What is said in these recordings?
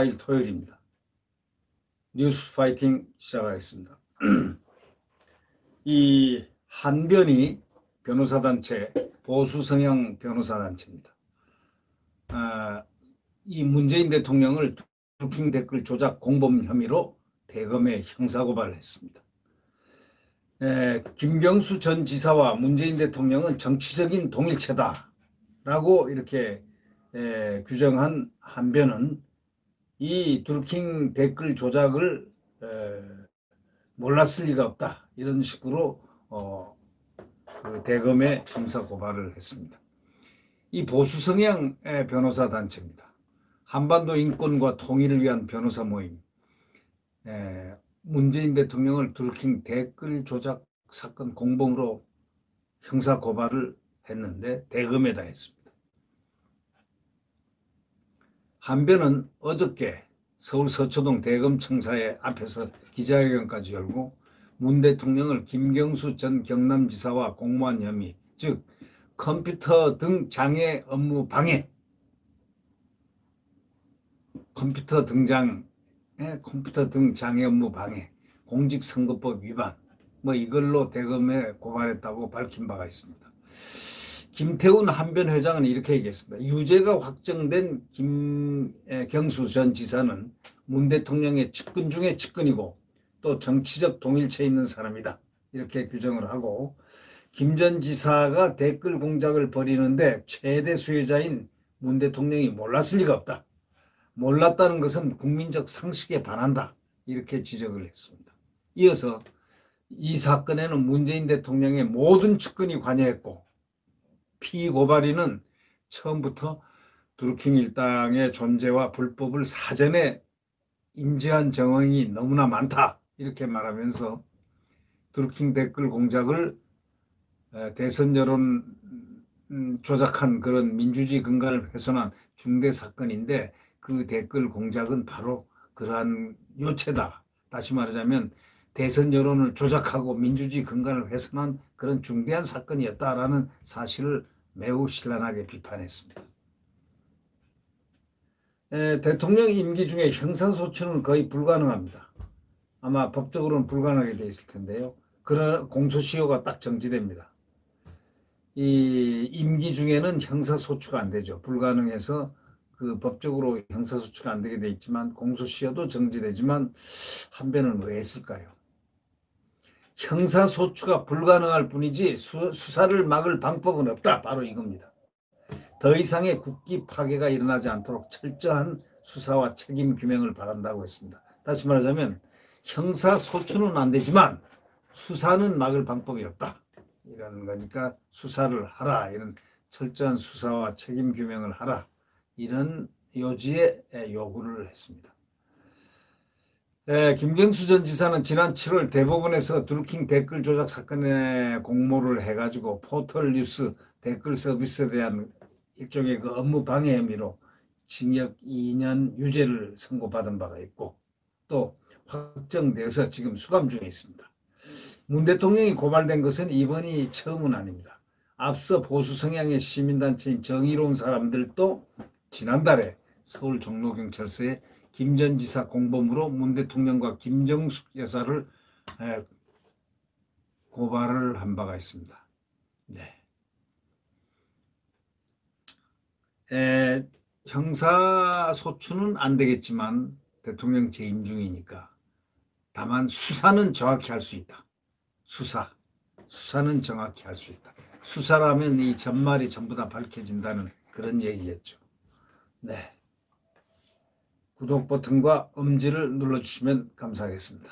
4일 토요일입니다. 뉴스 파이팅 시작하겠습니다. 이 한변이 변호사단체, 보수성향 변호사단체입니다. 이 문재인 대통령을 드루킹 댓글 조작 공범 혐의로 대검에 형사고발을 했습니다. 김경수 전 지사와 문재인 대통령은 정치적인 동일체다라고 이렇게 규정한 한변은 이 드루킹 댓글 조작을 몰랐을 리가 없다, 이런 식으로 그 대검에 형사 고발을 했습니다. 이 보수 성향 변호사 단체입니다. 한반도 인권과 통일을 위한 변호사 모임. 문재인 대통령을 드루킹 댓글 조작 사건 공범으로 형사 고발을 했는데 대검에다 했습니다. 한변은 어저께 서울 서초동 대검청사의 앞에서 기자회견까지 열고 문 대통령을 김경수 전 경남지사와 공모한 혐의, 즉 컴퓨터 등 장애 업무 방해, 컴퓨터 등 장애 업무 방해, 공직선거법 위반, 이걸로 대검에 고발했다고 밝힌 바가 있습니다. 김태훈 한변 회장은 이렇게 얘기했습니다. 유죄가 확정된 김경수 전 지사는 문 대통령의 측근 중에 측근이고 또 정치적 동일체에 있는 사람이다, 이렇게 규정을 하고, 김 전 지사가 댓글 공작을 벌이는데 최대 수혜자인 문 대통령이 몰랐을 리가 없다. 몰랐다는 것은 국민적 상식에 반한다, 이렇게 지적을 했습니다. 이어서 이 사건에는 문재인 대통령의 모든 측근이 관여했고 피고발인은 처음부터 드루킹 일당의 존재와 불법을 사전에 인지한 정황이 너무나 많다, 이렇게 말하면서 드루킹 댓글 공작을 대선 여론 조작한 그런 민주주의 근간을 훼손한 중대 사건인데 그 댓글 공작은 바로 그러한 요체다. 다시 말하자면 대선 여론을 조작하고 민주주의 근간을 훼손한 그런 중대한 사건이었다라는 사실을 매우 신랄하게 비판했습니다. 대통령 임기 중에 형사소추는 거의 불가능합니다. 아마 법적으로는 불가능하게 되어 있을 텐데요. 그런 공소시효가 딱 정지됩니다. 이 임기 중에는 형사소추가 안 되죠. 불가능해서 그 법적으로 형사소추가 안 되게 돼 있지만 공소시효도 정지되지만 한변은 왜 했을까요? 형사소추가 불가능할 뿐이지 수사를 막을 방법은 없다, 바로 이겁니다. 더 이상의 국기 파괴가 일어나지 않도록 철저한 수사와 책임 규명을 바란다고 했습니다. 다시 말하자면 형사소추는 안 되지만 수사는 막을 방법이 없다, 이런 거니까 수사를 하라, 이런 철저한 수사와 책임 규명을 하라, 이런 요지의 요구를 했습니다. 김경수 전 지사는 지난 7월 대법원에서 드루킹 댓글 조작 사건에 공모를 해가지고 포털 뉴스 댓글 서비스에 대한 일종의 그 업무 방해 혐의로 징역 2년 유죄를 선고받은 바가 있고 또 확정돼서 지금 수감 중에 있습니다. 문 대통령이 고발된 것은 이번이 처음은 아닙니다. 앞서 보수 성향의 시민단체인 정의로운 사람들도 지난달에 서울 종로경찰서에 김 전 지사 공범으로 문 대통령과 김정숙 여사를 고발을 한 바가 있습니다. 형사소추는 안 되겠지만 대통령 재임 중이니까 다만 수사는 정확히 할 수 있다. 수사는 정확히 할 수 있다. 수사라면 이 전말이 전부 다 밝혀진다는 그런 얘기겠죠. 구독 버튼과 엄지를 눌러주시면 감사하겠습니다.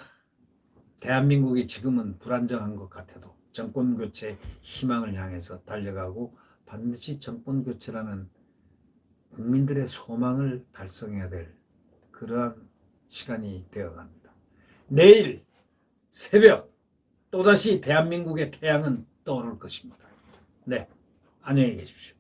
대한민국이 지금은 불안정한 것 같아도 정권교체 희망을 향해서 달려가고 반드시 정권교체라는 국민들의 소망을 달성해야 될 그러한 시간이 되어갑니다. 내일 새벽 또다시 대한민국의 태양은 떠오를 것입니다. 안녕히 계십시오.